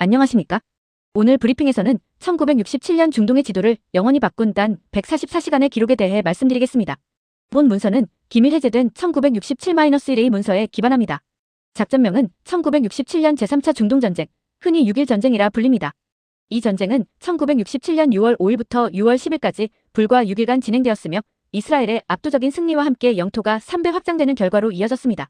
안녕하십니까? 오늘 브리핑에서는 1967년 중동의 지도를 영원히 바꾼 단 144시간의 기록에 대해 말씀드리겠습니다. 본 문서는 기밀 해제된 1967-1의 문서에 기반합니다. 작전명은 1967년 제3차 중동전쟁, 흔히 6.1 전쟁이라 불립니다. 이 전쟁은 1967년 6월 5일부터 6월 10일까지 불과 6일간 진행되었으며 이스라엘의 압도적인 승리와 함께 영토가 3배 확장되는 결과로 이어졌습니다.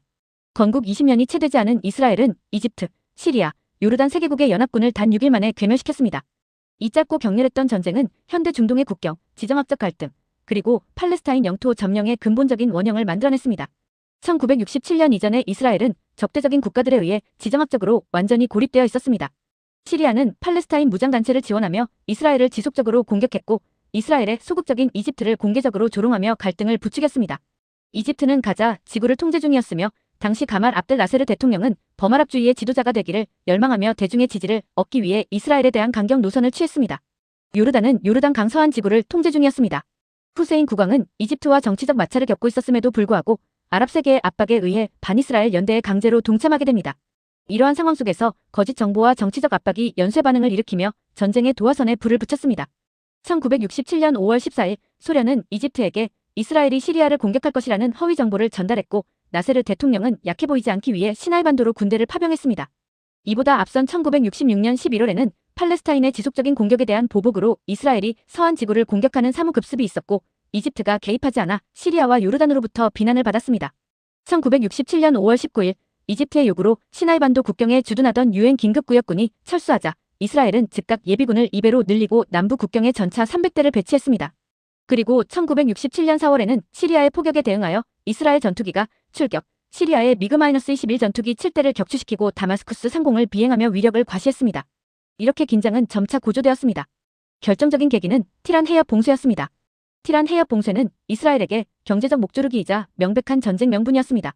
건국 20년이 채 되지 않은 이스라엘은 이집트, 시리아, 요르단 3개국의 연합군을 단 6일 만에 괴멸시켰습니다. 이 짧고 격렬했던 전쟁은 현대 중동의 국경, 지정학적 갈등, 그리고 팔레스타인 영토 점령의 근본적인 원형을 만들어냈습니다. 1967년 이전에 이스라엘은 적대적인 국가들에 의해 지정학적으로 완전히 고립되어 있었습니다. 시리아는 팔레스타인 무장단체를 지원하며 이스라엘을 지속적으로 공격했고 이스라엘의 소극적인 이집트를 공개적으로 조롱하며 갈등을 부추겼습니다. 이집트는 가자, 지구를 통제 중이었으며 당시 가말 압델 나세르 대통령은 범아랍주의의 지도자가 되기를 열망하며 대중의 지지를 얻기 위해 이스라엘에 대한 강경 노선을 취했습니다. 요르단은 요르단 강서안 지구를 통제 중이었습니다. 후세인 국왕은 이집트와 정치적 마찰을 겪고 있었음에도 불구하고 아랍 세계의 압박에 의해 반이스라엘 연대에 강제로 동참하게 됩니다. 이러한 상황 속에서 거짓 정보와 정치적 압박이 연쇄 반응을 일으키며 전쟁의 도화선에 불을 붙였습니다. 1967년 5월 14일 소련은 이집트에게 이스라엘이 시리아를 공격할 것이라는 허위 정보를 전달했고 나세르 대통령은 약해 보이지 않기 위해 시나이반도로 군대를 파병했습니다. 이보다 앞선 1966년 11월에는 팔레스타인의 지속적인 공격에 대한 보복으로 이스라엘이 서한 지구를 공격하는 사무급습이 있었고 이집트가 개입하지 않아 시리아와 요르단으로부터 비난을 받았습니다. 1967년 5월 19일 이집트의 요구로 시나이반도 국경에 주둔하던 유엔 긴급구역군이 철수하자 이스라엘은 즉각 예비군을 2배로 늘리고 남부 국경에 전차 300대를 배치했습니다. 그리고 1967년 4월에는 시리아의 포격에 대응하여 이스라엘 전투기가 출격, 시리아의 미그-21 전투기 7대를 격추시키고 다마스쿠스 상공을 비행하며 위력을 과시했습니다. 이렇게 긴장은 점차 고조되었습니다. 결정적인 계기는 티란 해협 봉쇄였습니다. 티란 해협 봉쇄는 이스라엘에게 경제적 목조르기이자 명백한 전쟁 명분이었습니다.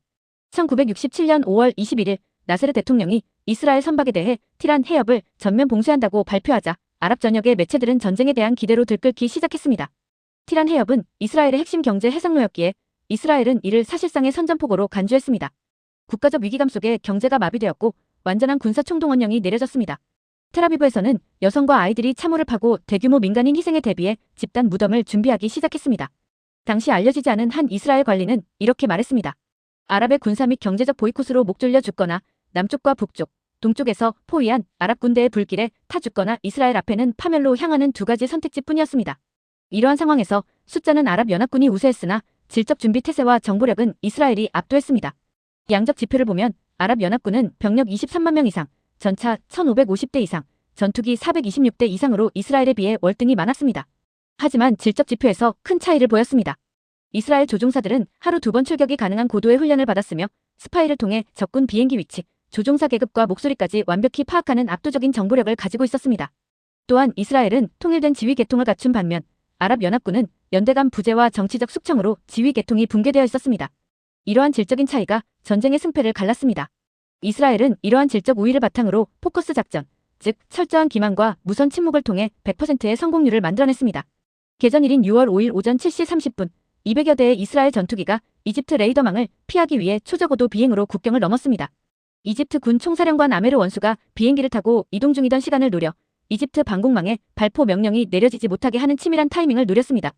1967년 5월 21일 나세르 대통령이 이스라엘 선박에 대해 티란 해협을 전면 봉쇄한다고 발표하자 아랍 전역의 매체들은 전쟁에 대한 기대로 들끓기 시작했습니다. 티란 해협은 이스라엘의 핵심 경제 해상로였기에 이스라엘은 이를 사실상의 선전포고로 간주했습니다. 국가적 위기감 속에 경제가 마비되었고 완전한 군사 총동원령이 내려졌습니다. 텔아비브에서는 여성과 아이들이 참호를 파고 대규모 민간인 희생에 대비해 집단 무덤을 준비하기 시작했습니다. 당시 알려지지 않은 한 이스라엘 관리는 이렇게 말했습니다. 아랍의 군사 및 경제적 보이콧으로 목 졸려 죽거나 남쪽과 북쪽, 동쪽에서 포위한 아랍 군대의 불길에 타 죽거나 이스라엘 앞에는 파멸로 향하는 두 가지 선택지뿐이었습니다. 이러한 상황에서 숫자는 아랍 연합군이 우세했으나 질적 준비 태세와 정보력은 이스라엘이 압도했습니다. 양적 지표를 보면 아랍 연합군은 병력 23만 명 이상, 전차 1550대 이상, 전투기 426대 이상으로 이스라엘에 비해 월등히 많았습니다. 하지만 질적 지표에서 큰 차이를 보였습니다. 이스라엘 조종사들은 하루 2번 출격이 가능한 고도의 훈련을 받았으며 스파이를 통해 적군 비행기 위치, 조종사 계급과 목소리까지 완벽히 파악하는 압도적인 정보력을 가지고 있었습니다. 또한 이스라엘은 통일된 지휘 계통을 갖춘 반면 아랍 연합군은 연대 간 부재와 정치적 숙청으로 지휘 계통이 붕괴되어 있었습니다. 이러한 질적인 차이가 전쟁의 승패를 갈랐습니다. 이스라엘은 이러한 질적 우위를 바탕으로 포커스 작전, 즉 철저한 기만과 무선 침묵을 통해 100%의 성공률을 만들어냈습니다. 개전일인 6월 5일 오전 7시 30분 200여 대의 이스라엘 전투기가 이집트 레이더망을 피하기 위해 초저고도 비행으로 국경을 넘었습니다. 이집트 군 총사령관 아메르 원수가 비행기를 타고 이동 중이던 시간을 노려 이집트 방공망에 발포 명령이 내려지지 못하게 하는 치밀한 타이밍을 노렸습니다.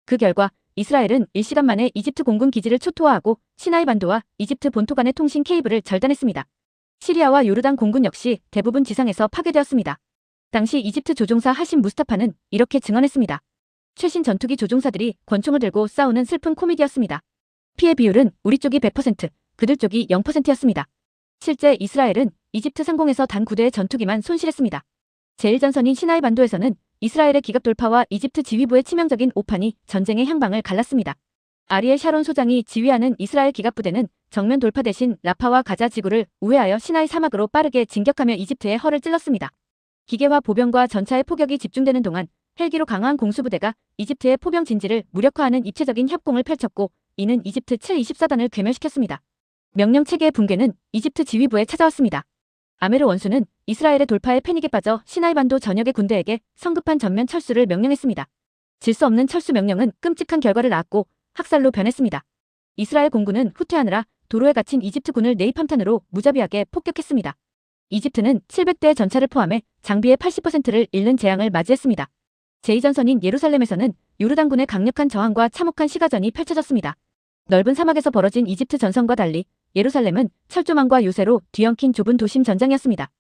그 결과 이스라엘은 일시간 만에 이집트 공군 기지를 초토화하고 시나이반도와 이집트 본토 간의 통신 케이블을 절단했습니다. 시리아와 요르단 공군 역시 대부분 지상에서 파괴되었습니다. 당시 이집트 조종사 하심 무스타파는 이렇게 증언했습니다. 최신 전투기 조종사들이 권총을 들고 싸우는 슬픈 코미디였습니다. 피해 비율은 우리 쪽이 100%, 그들 쪽이 0%였습니다. 실제 이스라엘은 이집트 상공에서 단 9대의 전투기만 손실했습니다. 제1전선인 시나이반도에서는 이스라엘의 기갑 돌파와 이집트 지휘부의 치명적인 오판이 전쟁의 향방을 갈랐습니다. 아리엘 샤론 소장이 지휘하는 이스라엘 기갑부대는 정면 돌파 대신 라파와 가자 지구를 우회하여 시나이 사막으로 빠르게 진격하며 이집트의 허를 찔렀습니다. 기계화 보병과 전차의 포격이 집중되는 동안 헬기로 강화한 공수부대가 이집트의 포병 진지를 무력화하는 입체적인 협공을 펼쳤고 이는 이집트 724단을 괴멸시켰습니다. 명령 체계의 붕괴는 이집트 지휘부에 찾아왔습니다. 아메르 원수는 이스라엘의 돌파에 패닉에 빠져 시나이반도 전역의 군대에게 성급한 전면 철수를 명령했습니다. 질서 없는 철수 명령은 끔찍한 결과를 낳았고 학살로 변했습니다. 이스라엘 공군은 후퇴하느라 도로에 갇힌 이집트 군을 네이팜탄으로 무자비하게 폭격했습니다. 이집트는 700대의 전차를 포함해 장비의 80%를 잃는 재앙을 맞이했습니다. 제2전선인 예루살렘에서는 요르단군의 강력한 저항과 참혹한 시가전이 펼쳐졌습니다. 넓은 사막에서 벌어진 이집트 전선과 달리 예루살렘은 철조망과 요새로 뒤엉킨 좁은 도심 전장이었습니다.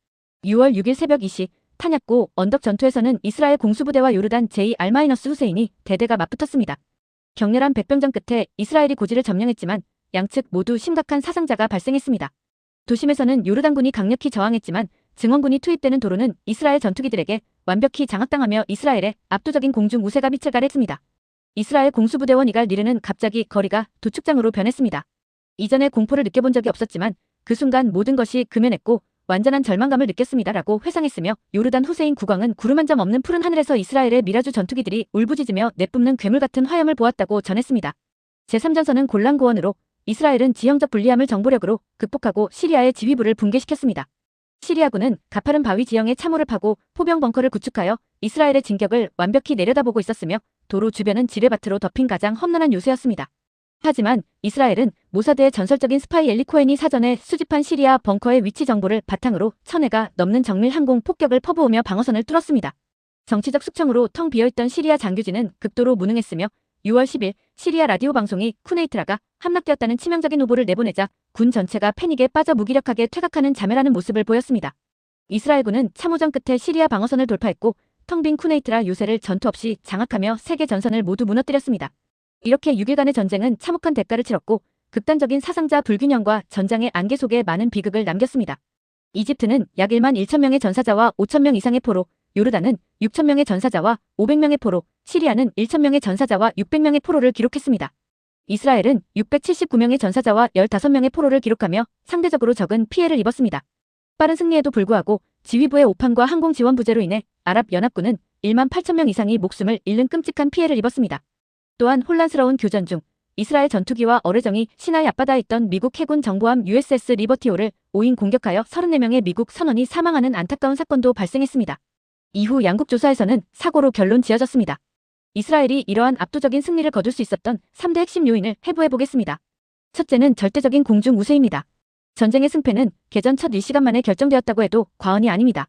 6월 6일 새벽 2시 탄약고 언덕 전투에서는 이스라엘 공수부대와 요르단 제2R-후세인이 대대가 맞붙었습니다. 격렬한 백병전 끝에 이스라엘이 고지를 점령했지만 양측 모두 심각한 사상자가 발생했습니다. 도심에서는 요르단군이 강력히 저항했지만 증원군이 투입되는 도로는 이스라엘 전투기들에게 완벽히 장악당하며 이스라엘의 압도적인 공중 우세가 밑을 가렸습니다. 이스라엘 공수부대원 이갈 니르는 갑자기 거리가 도축장으로 변했습니다. 이전에 공포를 느껴본 적이 없었지만 그 순간 모든 것이 금연했고 완전한 절망감을 느꼈습니다라고 회상했으며 요르단 후세인 국왕은 구름 한 점 없는 푸른 하늘에서 이스라엘의 미라주 전투기들이 울부짖으며 내뿜는 괴물 같은 화염을 보았다고 전했습니다. 제3전선은 곤란고원으로 이스라엘은 지형적 불리함을 정보력으로 극복하고 시리아의 지휘부를 붕괴시켰습니다. 시리아군은 가파른 바위 지형에 참호를 파고 포병 벙커를 구축하여 이스라엘의 진격을 완벽히 내려다보고 있었으며 도로 주변은 지뢰밭으로 덮인 가장 험난한 요새였습니다. 하지만 이스라엘은 모사드의 전설적인 스파이 엘리 코헨이 사전에 수집한 시리아 벙커의 위치 정보를 바탕으로 1000회가 넘는 정밀 항공 폭격을 퍼부으며 방어선을 뚫었습니다. 정치적 숙청으로 텅 비어있던 시리아 장교진은 극도로 무능했으며 6월 10일 시리아 라디오 방송이 쿠네이트라가 함락되었다는 치명적인 후보를 내보내자 군 전체가 패닉에 빠져 무기력하게 퇴각하는 자멸하는 모습을 보였습니다. 이스라엘군은 참호전 끝에 시리아 방어선을 돌파했고 텅 빈 쿠네이트라 요새를 전투 없이 장악하며 세계 전선을 모두 무너뜨렸습니다. 이렇게 6일간의 전쟁은 참혹한 대가를 치렀고 극단적인 사상자 불균형과 전장의 안개 속에 많은 비극을 남겼습니다. 이집트는 약 1만 1천명의 전사자와 5천명 이상의 포로, 요르단은 6천명의 전사자와 500명의 포로, 시리아는 1천명의 전사자와 600명의 포로를 기록했습니다. 이스라엘은 679명의 전사자와 15명의 포로를 기록하며 상대적으로 적은 피해를 입었습니다. 빠른 승리에도 불구하고 지휘부의 오판과 항공 지원 부재로 인해 아랍연합군은 1만 8천명 이상이 목숨을 잃는 끔찍한 피해를 입었습니다. 또한 혼란스러운 교전 중 이스라엘 전투기와 어뢰정이 시나이 앞바다에 있던 미국 해군 정보함 USS 리버티호를 5인 공격하여 34명의 미국 선원이 사망하는 안타까운 사건도 발생했습니다. 이후 양국 조사에서는 사고로 결론 지어졌습니다. 이스라엘이 이러한 압도적인 승리를 거둘 수 있었던 3대 핵심 요인을 해부해보겠습니다. 첫째는 절대적인 공중 우세입니다. 전쟁의 승패는 개전 첫 1시간 만에 결정되었다고 해도 과언이 아닙니다.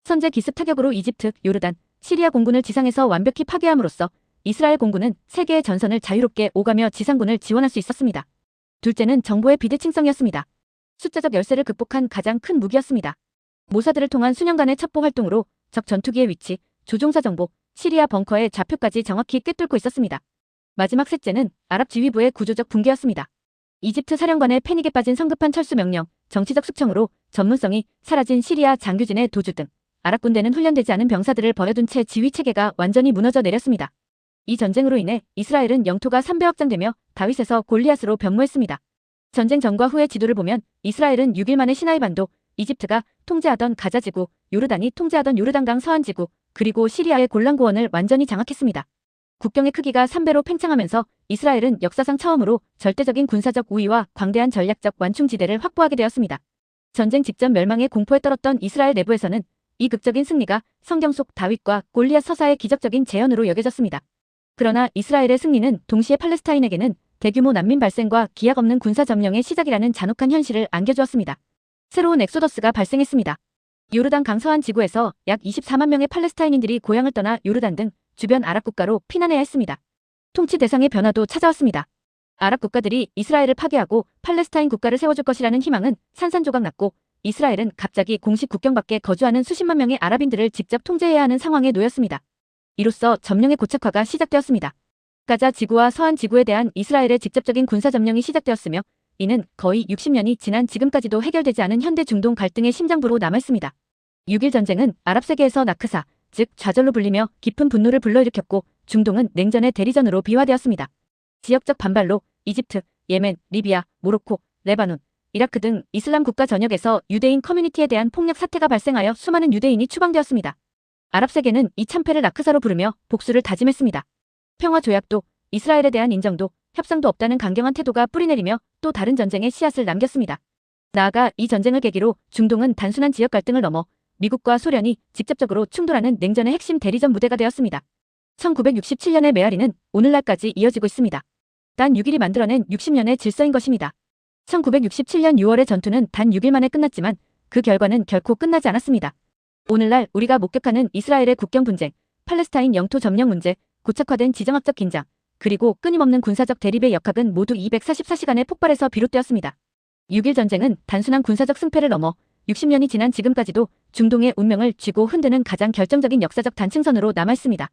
선제 기습 타격으로 이집트, 요르단, 시리아 공군을 지상에서 완벽히 파괴함으로써 이스라엘 공군은 세계의 전선을 자유롭게 오가며 지상군을 지원할 수 있었습니다. 둘째는 정보의 비대칭성이었습니다. 숫자적 열세를 극복한 가장 큰 무기였습니다. 모사드를 통한 수년간의 첩보 활동으로 적 전투기의 위치, 조종사 정보, 시리아 벙커의 좌표까지 정확히 꿰뚫고 있었습니다. 마지막 셋째는 아랍 지휘부의 구조적 붕괴였습니다. 이집트 사령관의 패닉에 빠진 성급한 철수 명령, 정치적 숙청으로 전문성이 사라진 시리아 장교진의 도주 등 아랍 군대는 훈련되지 않은 병사들을 버려둔 채 지휘 체계가 완전히 무너져 내렸습니다. 이 전쟁으로 인해 이스라엘은 영토가 3배 확장되며 다윗에서 골리앗으로 변모했습니다. 전쟁 전과 후의 지도를 보면 이스라엘은 6일 만에 시나이 반도, 이집트가 통제하던 가자지구, 요르단이 통제하던 요르단강 서안지구, 그리고 시리아의 골란고원을 완전히 장악했습니다. 국경의 크기가 3배로 팽창하면서 이스라엘은 역사상 처음으로 절대적인 군사적 우위와 광대한 전략적 완충지대를 확보하게 되었습니다. 전쟁 직전 멸망의 공포에 떨었던 이스라엘 내부에서는 이 극적인 승리가 성경 속 다윗과 골리앗 서사의 기적적인 재현으로 여겨졌습니다. 그러나 이스라엘의 승리는 동시에 팔레스타인에게는 대규모 난민 발생과 기약 없는 군사 점령의 시작이라는 잔혹한 현실을 안겨주었습니다. 새로운 엑소더스가 발생했습니다. 요르단 강서안 지구에서 약 24만 명의 팔레스타인인들이 고향을 떠나 요르단 등 주변 아랍 국가로 피난해야 했습니다. 통치 대상의 변화도 찾아왔습니다. 아랍 국가들이 이스라엘을 파괴하고 팔레스타인 국가를 세워줄 것이라는 희망은 산산조각 났고 이스라엘은 갑자기 공식 국경 밖에 거주하는 수십만 명의 아랍인들을 직접 통제해야 하는 상황에 놓였습니다. 이로써 점령의 고착화가 시작되었습니다. 가자 지구와 서안 지구에 대한 이스라엘의 직접적인 군사 점령이 시작되었으며 이는 거의 60년이 지난 지금까지도 해결되지 않은 현대 중동 갈등의 심장부로 남아있습니다. 6일 전쟁은 아랍 세계에서 나크사, 즉 좌절로 불리며 깊은 분노를 불러일으켰고 중동은 냉전의 대리전으로 비화되었습니다. 지역적 반발로 이집트, 예멘, 리비아, 모로코, 레바논, 이라크 등 이슬람 국가 전역에서 유대인 커뮤니티에 대한 폭력 사태가 발생하여 수많은 유대인이 추방되었습니다. 아랍 세계는 이 참패를 나크사로 부르며 복수를 다짐했습니다. 평화 조약도, 이스라엘에 대한 인정도, 협상도 없다는 강경한 태도가 뿌리내리며 또 다른 전쟁의 씨앗을 남겼습니다. 나아가 이 전쟁을 계기로 중동은 단순한 지역 갈등을 넘어 미국과 소련이 직접적으로 충돌하는 냉전의 핵심 대리전 무대가 되었습니다. 1967년의 메아리는 오늘날까지 이어지고 있습니다. 단 6일이 만들어낸 60년의 질서인 것입니다. 1967년 6월의 전투는 단 6일 만에 끝났지만 그 결과는 결코 끝나지 않았습니다. 오늘날 우리가 목격하는 이스라엘의 국경 분쟁, 팔레스타인 영토 점령 문제, 고착화된 지정학적 긴장, 그리고 끊임없는 군사적 대립의 역학은 모두 244시간의 폭발에서 비롯되었습니다. 6일 전쟁은 단순한 군사적 승패를 넘어 60년이 지난 지금까지도 중동의 운명을 쥐고 흔드는 가장 결정적인 역사적 단층선으로 남아있습니다.